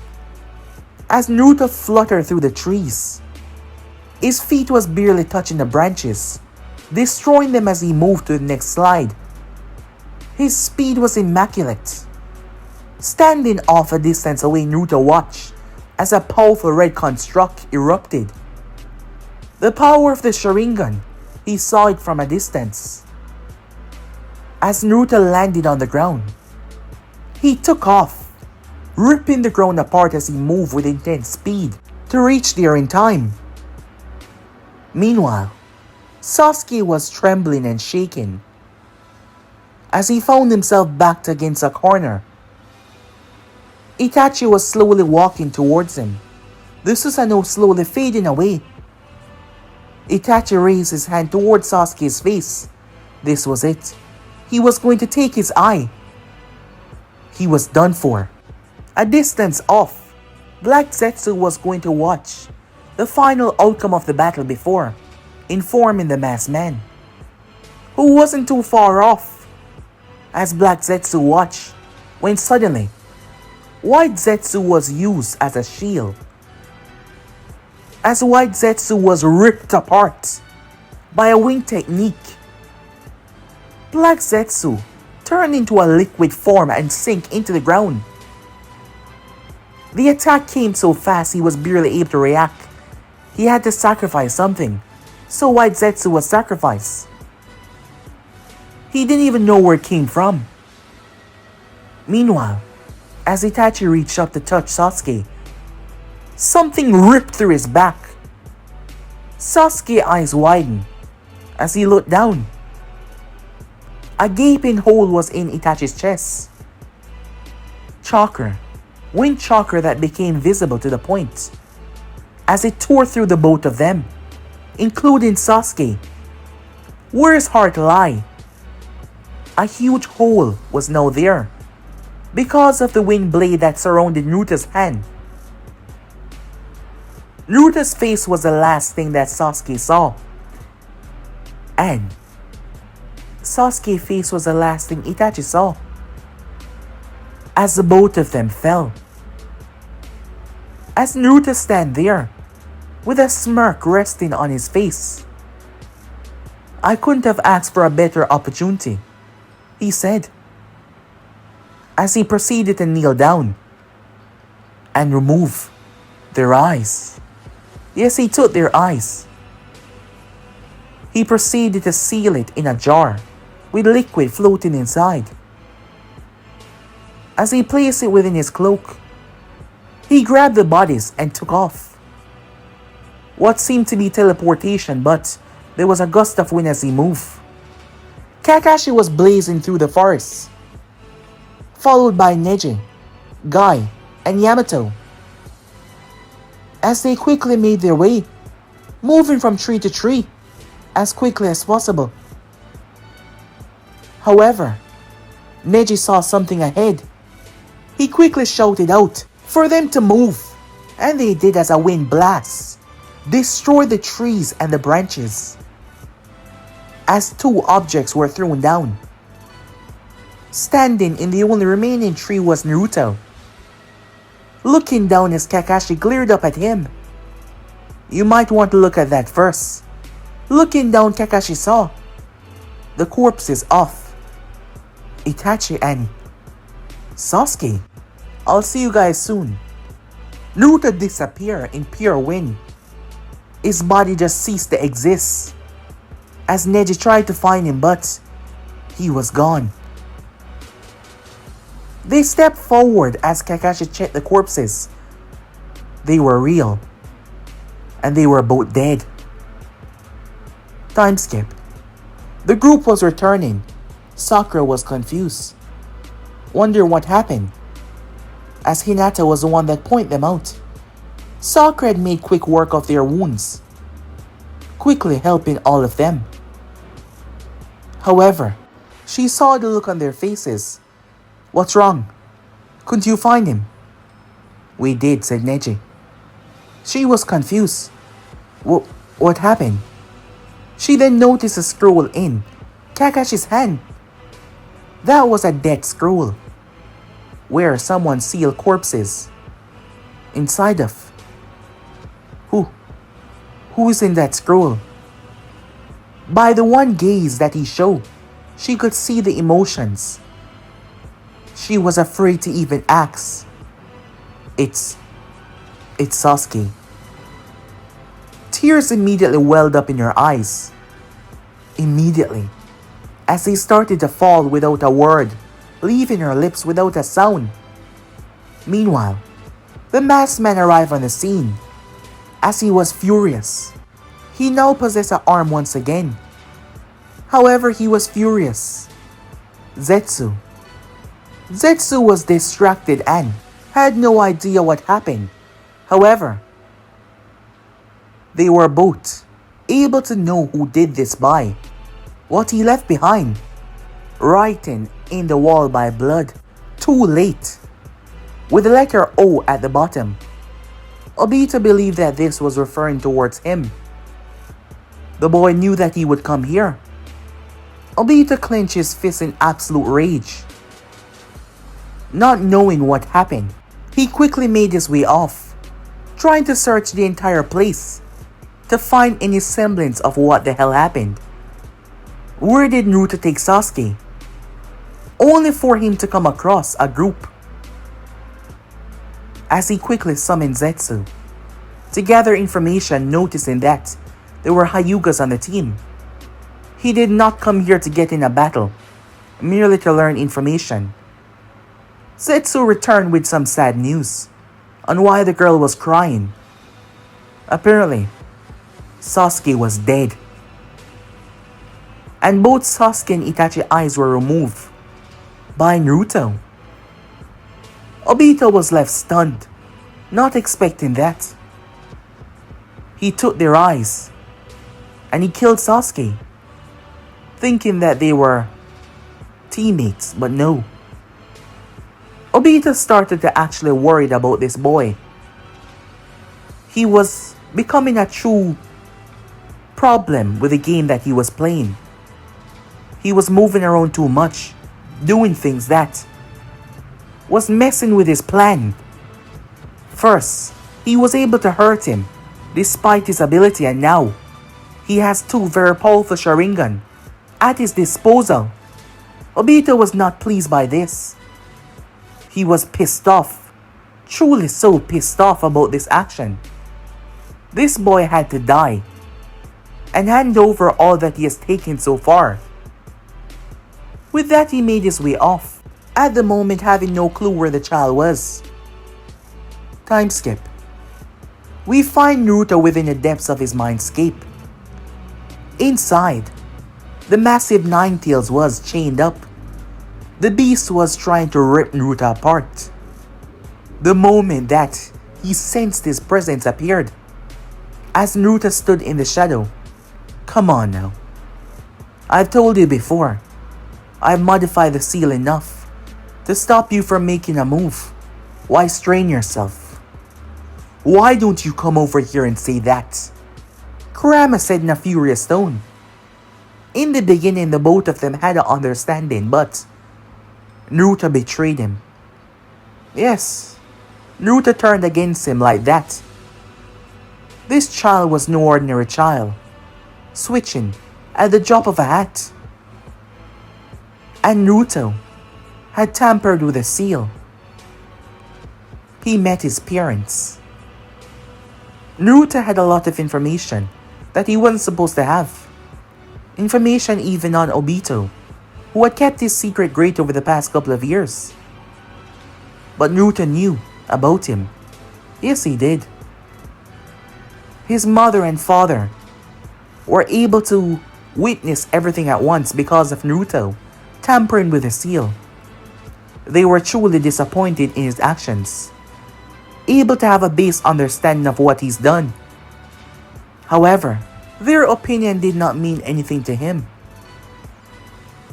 as Naruto fluttered through the trees, his feet was barely touching the branches, destroying them as he moved to the next slide. His speed was immaculate. Standing off a distance away, Naruto watched as a powerful red construct erupted. The power of the Sharingan, he saw it from a distance. As Naruto landed on the ground, he took off, ripping the ground apart as he moved with intense speed to reach there in time. Meanwhile, Sasuke was trembling and shaking as he found himself backed against a corner. Itachi was slowly walking towards him, the Susanoo slowly fading away. Itachi raised his hand towards Sasuke's face. This was it. He was going to take his eye. He was done for. A distance off, Black Zetsu was going to watch the final outcome of the battle before informing the masked man, who wasn't too far off. As Black Zetsu watched, when suddenly, White Zetsu was used as a shield. As White Zetsu was ripped apart by a wing technique, Black Zetsu turned into a liquid form and sank into the ground. The attack came so fast he was barely able to react. He had to sacrifice something, so White Zetsu was sacrificed. He didn't even know where it came from. Meanwhile, as Itachi reached up to touch Sasuke, something ripped through his back. Sasuke's eyes widened as he looked down. A gaping hole was in Itachi's chest. Chakra, wind chakra that became visible to the point. as it tore through the both of them, including Sasuke. Where his heart lie? A huge hole was now there, because of the winged blade that surrounded Naruto's hand. Naruto's face was the last thing that Sasuke saw, and Sasuke's face was the last thing Itachi saw, as the both of them fell. As Naruto stand there, with a smirk resting on his face. "I couldn't have asked for a better opportunity," he said, as he proceeded to kneel down and remove their eyes. Yes, he took their eyes. He proceeded to seal it in a jar with liquid floating inside. As he placed it within his cloak, he grabbed the bodies and took off. What seemed to be teleportation, but there was a gust of wind as he moved. Kakashi was blazing through the forest, followed by Neji, Guy, and Yamato. As they quickly made their way, moving from tree to tree as quickly as possible. However, Neji saw something ahead. He quickly shouted out for them to move, and they did as a wind blast destroyed the trees and the branches, as two objects were thrown down. Standing in the only remaining tree was Naruto. Looking down as Kakashi glared up at him. You might want to look at that first. Looking down, Kakashi saw the corpses of Itachi and Sasuke. "I'll see you guys soon." Naruto disappeared in pure wind. His body just ceased to exist, as Neji tried to find him, but he was gone. They stepped forward as Kakashi checked the corpses. They were real, and they were both dead. Time skip. The group was returning. Sakura was confused. Wonder what happened, as Hinata was the one that pointed them out. Sakura had made quick work of their wounds, quickly helping all of them. However, she saw the look on their faces. "What's wrong? Couldn't you find him?" "We did," said Neji. She was confused. What happened?" She then noticed a scroll in Kakashi's hand. That was a death scroll, where someone sealed corpses inside of. Who is in that scroll? By the one gaze that he showed, she could see the emotions. She was afraid to even ask. It's Sasuke. Tears immediately welled up in her eyes. Immediately, as they started to fall without a word, leaving her lips without a sound. Meanwhile, the masked man arrived on the scene, as he was furious. He now possessed an arm once again. However, he was furious. Zetsu was distracted and had no idea what happened. However, they were both able to know who did this by what he left behind, written in the wall by blood. Too late, with the letter O at the bottom. Obito believed that this was referring towards him. The boy knew that he would come here. Obito clenched his fist in absolute rage. Not knowing what happened, he quickly made his way off, trying to search the entire place to find any semblance of what the hell happened. Where did Naruto take Sasuke? Only for him to come across a group. As he quickly summoned Zetsu to gather information, noticing that there were Hyugas on the team. He did not come here to get in a battle, merely to learn information. Zetsu returned with some sad news on why the girl was crying. Apparently, Sasuke was dead. And both Sasuke and Itachi's eyes were removed by Naruto. Obito was left stunned, not expecting that. He took their eyes and he killed Sasuke, thinking that they were teammates, but no. Obito started to actually worry about this boy. He was becoming a true problem with the game that he was playing. He was moving around too much, doing things that was messing with his plan. First, he was able to hurt him despite his ability, and now he has two very powerful Sharingan at his disposal. Obito was not pleased by this. He was pissed off, truly so pissed off about this action. This boy had to die and hand over all that he has taken so far. With that, he made his way off, at the moment having no clue where the child was. Time skip. We find Naruto within the depths of his mindscape. Inside, the massive Nine-Tails was chained up. The beast was trying to rip Naruto apart. The moment that he sensed his presence appeared, as Naruto stood in the shadow. Come on now. I've told you before, I've modified the seal enough to stop you from making a move. Why strain yourself? Why don't you come over here and say that? Kurama said in a furious tone. In the beginning, the both of them had an understanding, but Naruto betrayed him. Yes, Naruto turned against him like that. This child was no ordinary child, switching at the drop of a hat. And Naruto had tampered with the seal. He met his parents. Naruto had a lot of information that he wasn't supposed to have. Information even on Obito, who had kept his secret great over the past couple of years. But Naruto knew about him. Yes, he did. His mother and father were able to witness everything at once because of Naruto tampering with the seal. They were truly disappointed in his actions, able to have a base understanding of what he's done. However, their opinion did not mean anything to him,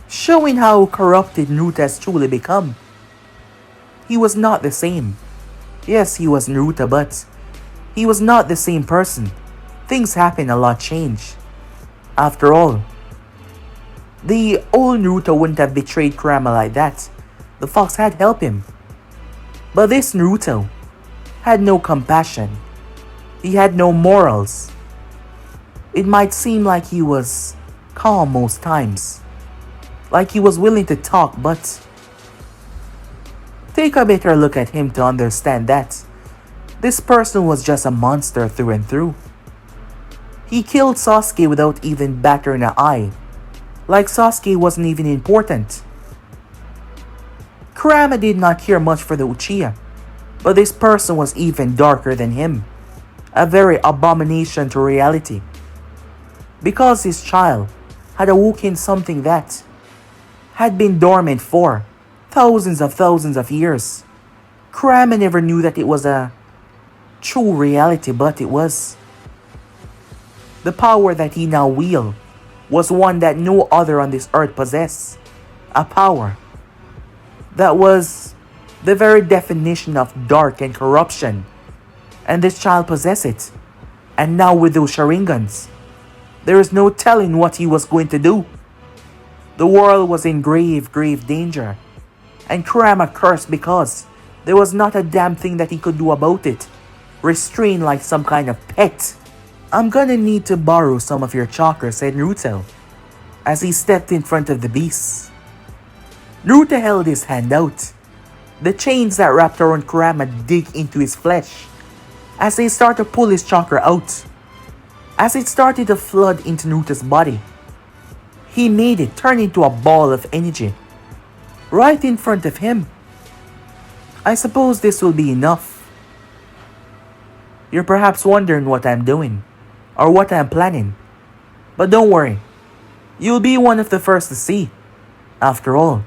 showing how corrupted Naruto has truly become. He was not the same. Yes, he was Naruto, but he was not the same person. Things happen, a lot change. After all, the old Naruto wouldn't have betrayed Kurama like that. The fox had helped him. But this Naruto had no compassion. He had no morals. It might seem like he was calm most times, like he was willing to talk, but take a better look at him to understand that this person was just a monster through and through. He killed Sasuke without even battering an eye, like Sasuke wasn't even important. Kurama did not care much for the Uchiha, but this person was even darker than him, a very abomination to reality. Because his child had awoken something that had been dormant for thousands of years. Kurama never knew that it was a true reality, but it was. The power that he now wielded was one that no other on this earth possessed. A power that was the very definition of dark and corruption. And this child possessed it. And now with those Sharingans, there is no telling what he was going to do. The world was in grave danger. And Kurama cursed because there was not a damn thing that he could do about it. Restrained like some kind of pet. I'm gonna need to borrow some of your chakra, said Naruto, as he stepped in front of the beast. Naruto held his hand out. The chains that wrapped around Kurama dig into his flesh as they start to pull his chakra out. As it started to flood into Naruto's body, he made it turn into a ball of energy right in front of him. I suppose this will be enough. You're perhaps wondering what I'm doing, or what I'm planning. But don't worry, you'll be one of the first to see. After all,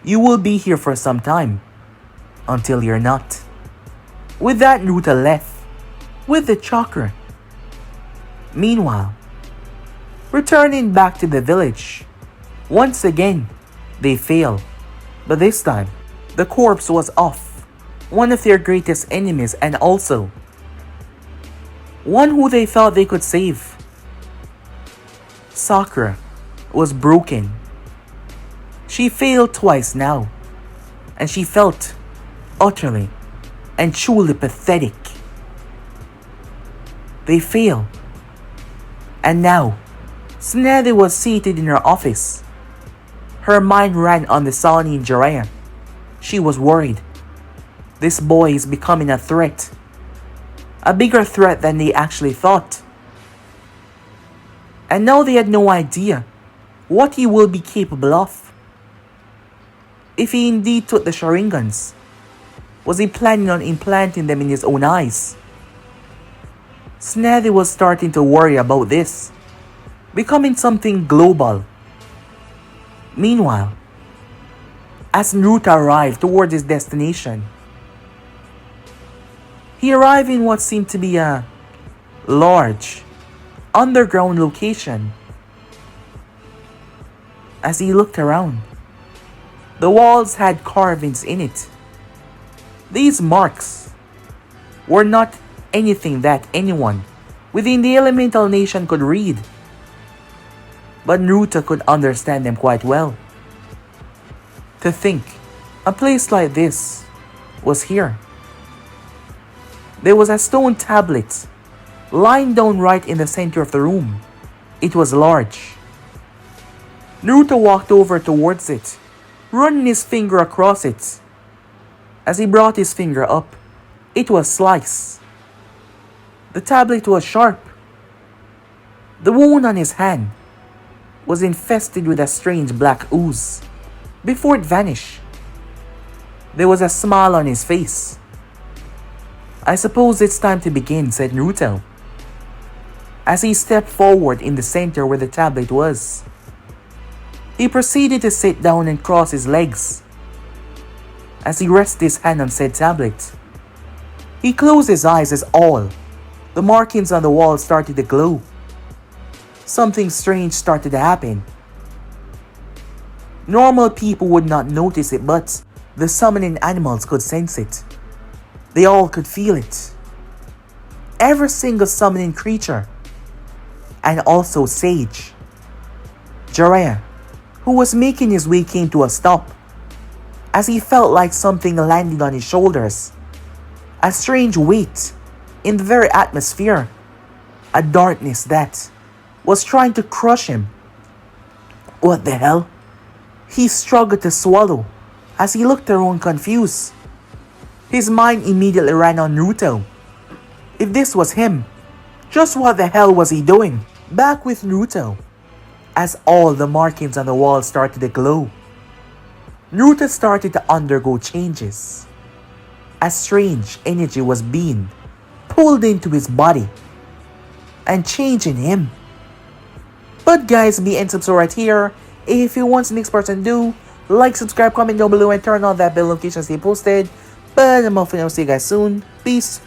you will be here for some time, until you're not. With that, Naruto left, with the chakra. Meanwhile, returning back to the village, once again, they fail. But this time, the corpse was off one of their greatest enemies and also one who they thought they could save. Sakura was broken. She failed twice now, and she felt utterly and truly pathetic. They failed, and now Tsunade was seated in her office. Her mind ran on the Sani and Jiraiya. She was worried. This boy is becoming a threat. A bigger threat than they actually thought. And now they had no idea what he will be capable of. If he indeed took the Sharingans, was he planning on implanting them in his own eyes? Tsunade was starting to worry about this, becoming something global. Meanwhile, as Naruto arrived toward his destination, he arrived in what seemed to be a large, underground location. As he looked around, the walls had carvings in it. These marks were not anything that anyone within the elemental nation could read, but Naruto could understand them quite well. To think a place like this was here. There was a stone tablet lying down right in the center of the room. It was large. Naruto walked over towards it, running his finger across it. As he brought his finger up, it was sliced. The tablet was sharp. The wound on his hand was infested with a strange black ooze. Before it vanished, there was a smile on his face. "I suppose it's time to begin," said Naruto, as he stepped forward in the center where the tablet was. He proceeded to sit down and cross his legs. As he rested his hand on said tablet, he closed his eyes as all the markings on the wall started to glow. Something strange started to happen. Normal people would not notice it, but the summoning animals could sense it. They all could feel it. Every single summoning creature, and also Sage. Jiraiya, who was making his way, came to a stop, as he felt like something landed on his shoulders. A strange weight in the very atmosphere. A darkness that was trying to crush him. What the hell? He struggled to swallow as he looked around confused. His mind immediately ran on Naruto. If this was him, just what the hell was he doing? Back with Naruto, as all the markings on the wall started to glow. Naruto started to undergo changes. A strange energy was being pulled into his body and changing him. But guys, be and subscribe right here. If you want the next part to do, like, subscribe, comment down below, and turn on that bell notification to stay posted. But I'm off and I'll see you guys soon. Peace.